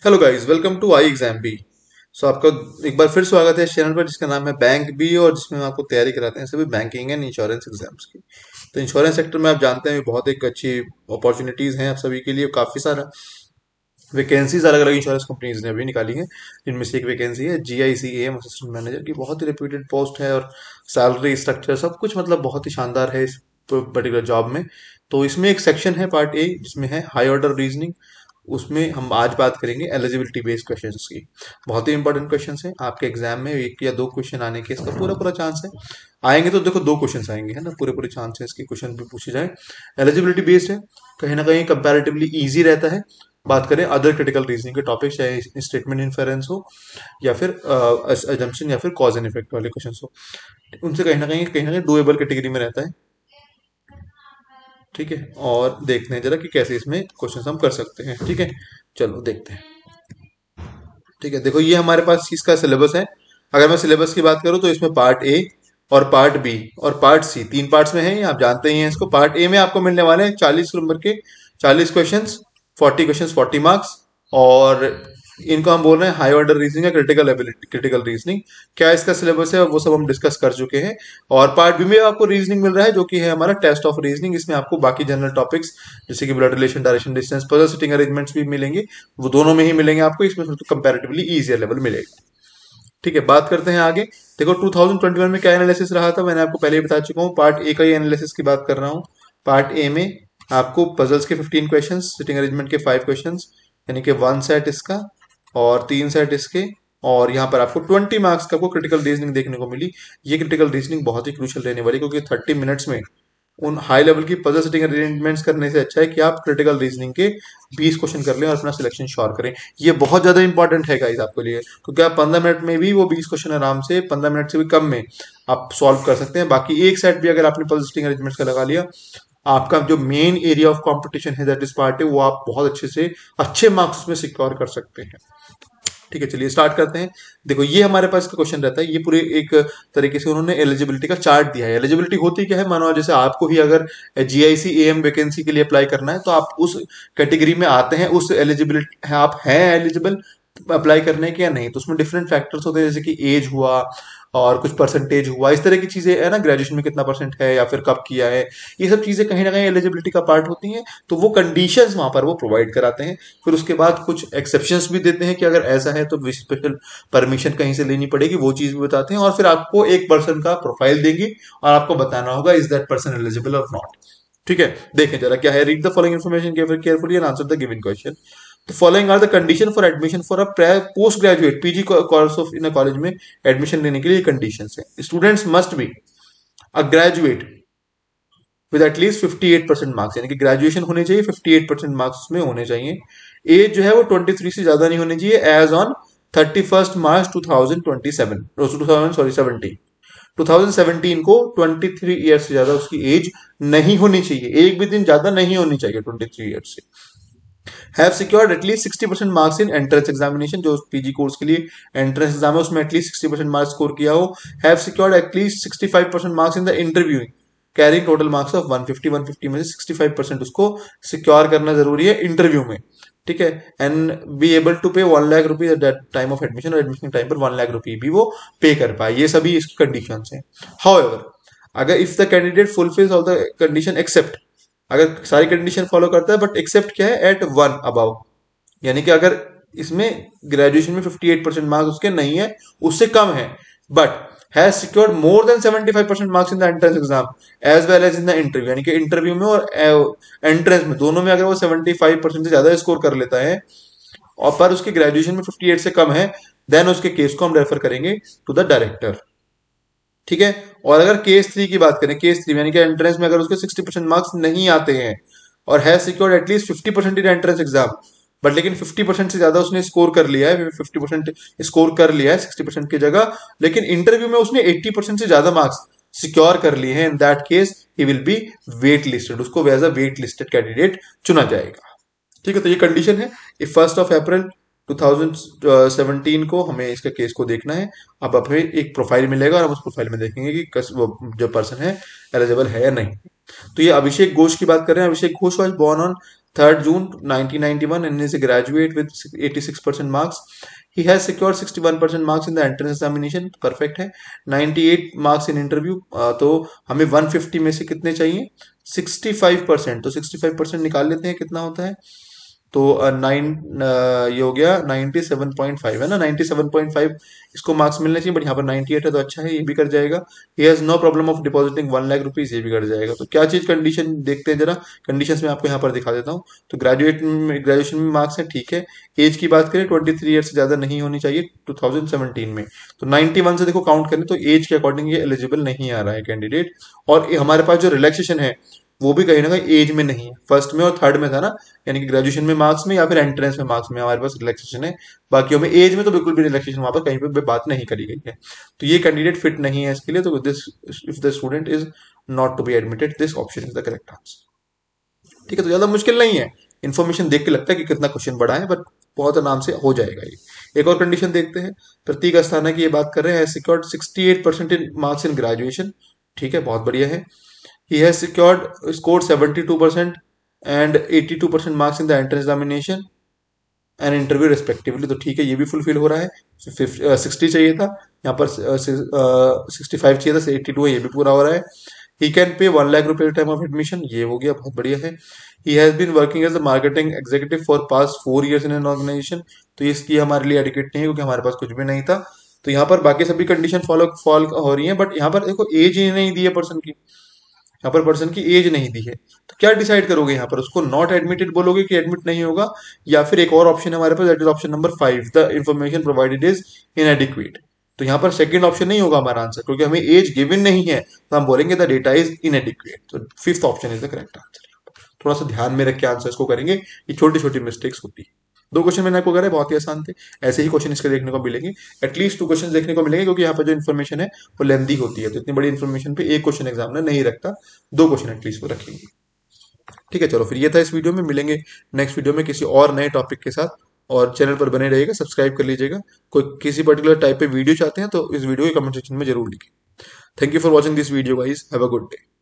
Hello guys, welcome to I exam B. So आपका एक बार फिर स्वागत है इस चैनल पर जिसका नाम है बैंक बी और जिसमें हम आपको तैयारी कराते हैं सभी बैंकिंग एंड इंश्योरेंस एग्जाम्स की। तो इंश्योरेंस सेक्टर में आप जानते हैं बहुत एक अच्छी अपॉर्चुनिटीज हैं आप सभी के लिए। काफ़ी सारा वैकेंसीज अलग अलग इंश्योरेंस कंपनीज ने अभी निकाली हैं, जिनमें से एक वैकेंसी है GICAM असिस्टेंट मैनेजर की। बहुत ही रेप्यूटेड पोस्ट है और सैलरी स्ट्रक्चर सब कुछ मतलब बहुत ही शानदार है इस पर्टिकुलर जॉब में। तो इसमें एक सेक्शन है पार्ट ए जिसमें है हाई ऑर्डर रीजनिंग। उसमें हम आज बात करेंगे एलिजिबिलिटी बेस्ड क्वेश्चंस की। बहुत ही इंपॉर्टेंट क्वेश्चंस हैं आपके एग्जाम में, एक या दो क्वेश्चन आने के इसका पूरा पूरा चांस है। आएंगे तो देखो दो क्वेश्चंस आएंगे, है ना, पूरे पूरे चांस है इसके क्वेश्चन भी पूछे जाए। एलिजिबिलिटी बेस्ड है, कहीं ना कहीं कंपैरेटिवली इजी रहता है। बात करें अदर क्रिटिकल रीजनिंग के टॉपिक, चाहे स्टेटमेंट इन्फेरेंस हो या फिर अजम्पशन या फिर कॉज एंड इफेक्ट वाले क्वेश्चन हो, उनसे कहीं ना कहीं डुएबल कैटेगरी में रहता है। ठीक है, और देखते हैं जरा कि कैसे इसमें क्वेश्चन हम कर सकते हैं। ठीक है, चलो देखते हैं। ठीक है, देखो ये हमारे पास इसका सिलेबस है। अगर मैं सिलेबस की बात करूं तो इसमें पार्ट ए और पार्ट बी और पार्ट सी तीन पार्ट्स में है, ये आप जानते ही हैं इसको। पार्ट ए में आपको मिलने वाले हैं 40 नंबर के 40 क्वेश्चन, 40 क्वेश्चन 40 मार्क्स। और इनको हम बोल रहे हैं हाई ऑर्डर रीजनिंग या क्रिटिकल एबिलिटी क्रिटिकल रीजनिंग। क्या इसका सिलेबस है वो सब हम डिस्कस कर चुके हैं। और पार्ट बी में आपको रीजनिंग मिल रहा है जो कि है हमारा टेस्ट ऑफ रीजनिंग। इसमें आपको बाकी जनरल टॉपिक्स जैसे कि blood relation, direction, distance, puzzle sitting arrangements भी मिलेंगे। वो दोनों में ही मिलेंगे आपको, इसमें तो कंपैरेटिवली इजियर लेवल मिलेगा। ठीक है, बात करते हैं आगे। देखो 2021 में क्या एनालिसिस रहा था, मैंने आपको पहले ही बता चुका हूँ। पार्ट ए का ही एनालिसिस की बात कर रहा हूँ। पार्ट ए में आपको पजल्स के 15 क्वेश्चन, सिटिंग अरेंजमेंट के 5 क्वेश्चन, यानी कि 1 सेट इसका और 3 सेट इसके। और यहाँ पर आपको 20 मार्क्स का आपको क्रिटिकल रीजनिंग देखने को मिली। ये क्रिटिकल रीजनिंग बहुत ही क्रूशियल रहने वाली, क्योंकि 30 मिनट्स में उन हाई लेवल की पजल सेटिंग अरेंजमेंट्स करने से अच्छा है कि आप क्रिटिकल रीजनिंग के 20 क्वेश्चन कर लें और अपना सिलेक्शन श्योर करें। ये बहुत ज्यादा इंपॉर्टेंट है गाइस आपके लिए, क्योंकि आप 15 मिनट में भी वो 20 क्वेश्चन आराम से 15 मिनट से भी कम में आप सॉल्व कर सकते हैं। बाकी एक सेट भी अगर आपने पजल सेटिंग अरेंजमेंट्स का लगा लिया, आपका जो मेन एरिया ऑफ कंपटीशन है दैट इज पार्ट है, वो आप बहुत अच्छे से अच्छे मार्क्स में सिक्योर कर सकते हैं। ठीक है, चलिए स्टार्ट करते हैं। देखो ये हमारे पास का क्वेश्चन रहता है, ये पूरे एक तरीके से उन्होंने एलिजिबिलिटी का चार्ट दिया है। एलिजिबिलिटी होती क्या है, मानो जैसे आपको ही अगर GICAM वैकेंसी के लिए अप्लाई करना है तो आप उस कैटेगरी में आते हैं, उस एलिजिबिलिटी है, आप हैं एलिजिबल अप्लाई करने के या नहीं। तो उसमें डिफरेंट फैक्टर्स होते हैं, जैसे कि एज हुआ और कुछ परसेंटेज हुआ, इस तरह की चीजें है ना, ग्रेजुएशन में कितना परसेंट है या फिर कब किया है। ये सब चीजें कहीं ना कहीं एलिजिबिलिटी का पार्ट होती हैं। तो वो कंडीशंस वहां पर वो प्रोवाइड कराते हैं। फिर उसके बाद कुछ एक्सेप्शंस भी देते हैं कि अगर ऐसा है तो स्पेशल परमिशन कहीं से लेनी पड़ेगी, वो चीज भी बताते हैं। और फिर आपको एक पर्सन का प्रोफाइल देंगे और आपको बताना होगा इज दैट पर्सन एलिजिबल और नॉट। ठीक है, देखें जरा क्या है। Read the following information carefully and answer the given question. The following are the condition for admission for a post graduate PG course of in a college में admission लेने के लिए कंडीशंस है। Students must be a graduate with at least 58% marks, यानी कि graduation होनी चाहिए, 58% marks में होने चाहिए। एज जो है वो 23 से ज्यादा नहीं होनी चाहिए एज ऑन 31 मार्च 2027 सॉरी 2017 को 23 ईयर से ज्यादा उसकी एज नहीं होनी चाहिए, एक भी दिन ज्यादा नहीं होनी चाहिए 23 ईयर से। Have secured at least 60% marks in entrance examination, जो PG कोर्स के लिए एंट्रेंस एग्जाम है उसमें एटलीस्ट 60% मार्क्स स्कोर किया हो। Have secured at least 65% marks in the interview carrying total marks of 150 में से 65% उसको सिक्योर करना जरूरी है इंटरव्यू में। ठीक है, एंड बी एबल टू पे 1 lakh rupees at that time of admission, और एडमिशन टाइम पर 1 लाख रुपी भी वो पे कर पाए। ये सभी इसकी कंडीशन है। हाउएवर, अगर if the candidate fulfils all the condition except, अगर सारी कंडीशन फॉलो करता है बट एक्सेप्ट क्या है, एट 1 अबाउ, यानी कि अगर इसमें ग्रेजुएशन में 58% मार्क्स उसके नहीं है, उससे कम है, but has secured more than 75% marks in the entrance exam as well as in the interview, यानी कि इंटरव्यू में और एंट्रेंस में दोनों में अगर वो 75% से ज्यादा स्कोर कर लेता है और पर उसकी ग्रेजुएशन में 58 से कम है, देन उसके केस को हम रेफर करेंगे टू द डायरेक्टर। ठीक है, और अगर केस 3 की बात करें, केस 3 यानी कि एंट्रेंस में अगर उसके 60% मार्क्स नहीं आते हैं और has secured at least 50% in entrance exam, but लेकिन 50% से ज्यादा उसने स्कोर कर लिया है, 50% स्कोर कर लिया है 60% की जगह, लेकिन इंटरव्यू में उसने 80% से ज्यादा मार्क्स सिक्योर कर लिए हैं, in that case he will be wait listed, उसको as a wait listed candidate चुना जाएगा। ठीक है, तो ये कंडीशन है। 1 अप्रैल 2017 को हमें इसका केस को देखना है। अब हमें एक प्रोफाइल मिलेगा और हम उस प्रोफाइल में देखेंगे कि वो जो पर्सन है एलिजिबल है या नहीं। तो ये अभिषेक घोष की बात कर रहे हैं। Abhishek Ghosh was born on 3rd June 1991 and is a graduate with 86% marks. He has secured 61% marks in the entrance examination. Perfect है. 98 मार्क्स इन इंटरव्यू. तो हमें 150 में से कितने चाहिए? 65%. तो 65% निकाल लेते हैं, कितना होता है. तो 9 ये हो गया 97.5 है ना. 97.5 इसको मार्क्स मिलने चाहिए, बट यहाँ पर 98 है तो अच्छा है, ये भी कर जाएगा. He has no problem of depositing 1 lakh rupees, ये भी कर जाएगा. तो क्या चीज कंडीशन देखते हैं जरा. कंडीशंस में आपको यहाँ पर दिखा देता हूँ. तो ग्रेजुएशन में मार्क्स है, ठीक है. एज की बात करें 23 ईयर से ज्यादा नहीं होनी चाहिए 2017 में. तो 91 से देखो काउंट करें तो एज के अकॉर्डिंग ये एलिजिबल नहीं आ रहा है कैंडिडेट. और हमारे पास जो रिलैक्सेशन है वो भी कहीं ना कहीं एज में नहीं है. फर्स्ट में और थर्ड में था ना, यानी कि ग्रेजुएशन में मार्क्स में या फिर एंट्रेंस में मार्क्स में हमारे पास रिलैक्सेशन है. बाकियों में एज में तो बिल्कुल भी रिलैक्सेशन वहां पर कहीं पे बात नहीं करी गई है. तो ये कैंडिडेट फिट नहीं है इसके लिए. तो this if the student is not to be admitted, this option is the correct answer. ठीक है, तो ज्यादा मुश्किल नहीं है. इन्फॉर्मेशन देख के लगता है कि कितना क्वेश्चन बड़ा है, बट बहुत आराम से हो जाएगा ये. एक और कंडीशन देखते हैं. प्रतीक अस्थाना की ये बात कर रहे हैं. Secured 68% in marks in graduation. ठीक है, बहुत बढ़िया है. He has scored 72% and 82% marks in the entrance examination and interview respectively. तो ठीक है, ये भी फुलफिल हो रहा है. 60 चाहिए था, यहाँ पर 65 चाहिए था, 82 है, ये भी पूरा हो रहा है. He can pay 1 लाख रुपए टाइम ऑफ एडमिशन, ये हो गया, बहुत बढ़िया है. He has been working as a marketing executive for past 4 years in an organization. तो इसकी हमारे लिए एडिकेट नहीं है क्योंकि हमारे पास कुछ भी नहीं था. तो यहाँ पर बाकी सभी कंडीशन फॉल हो रही है, बट यहाँ पर देखो एज ही नहीं दी है पर्सन की. यहाँ पर पर्सन की एज नहीं दी है. तो क्या डिसाइड करोगे यहाँ पर, उसको नॉट एडमिटेड बोलोगे कि एडमिट नहीं होगा, या फिर एक और ऑप्शन है हमारे पास, that is option number 5, the information provided is inadequate. तो यहाँ पर सेकंड ऑप्शन नहीं होगा हमारा आंसर, क्योंकि हमें एज गिवन नहीं है, तो हम बोलेंगे द डेटा इज इनएडिक्वेट. तो 5th option is the correct answer. थोड़ा सा ध्यान में रख के आंसर को करेंगे, ये छोटी छोटी मिस्टेक्स होती है. 2 क्वेश्चन मैंने आपको करे, बहुत ही आसान थे. ऐसे ही क्वेश्चन इसके देखने को मिलेंगे, एटलीस्ट 2 क्वेश्चन देखने को मिलेंगे, क्योंकि यहाँ पर जो इन्फॉर्मेशन है वो लेंदी होती है. तो इतनी बड़ी इन्फॉर्मेशन पे एक क्वेश्चन एग्जामिनर नहीं रखता, 2 क्वेश्चन एटलीस्ट वो रखेंगे. ठीक है, चलो फिर ये था इस वीडियो में. मिलेंगे नेक्स्ट वीडियो में किसी और नए टॉपिक के साथ. और चैनल पर बने रहिएगा, सब्सक्राइब कर लीजिएगा. कोई किसी पर्टिकुलर टाइप पे वीडियो चाहते हैं तो इस वीडियो के कमेंट सेक्शन में जरूर लिखिए. Thank you for watching this video guys. Have a good day.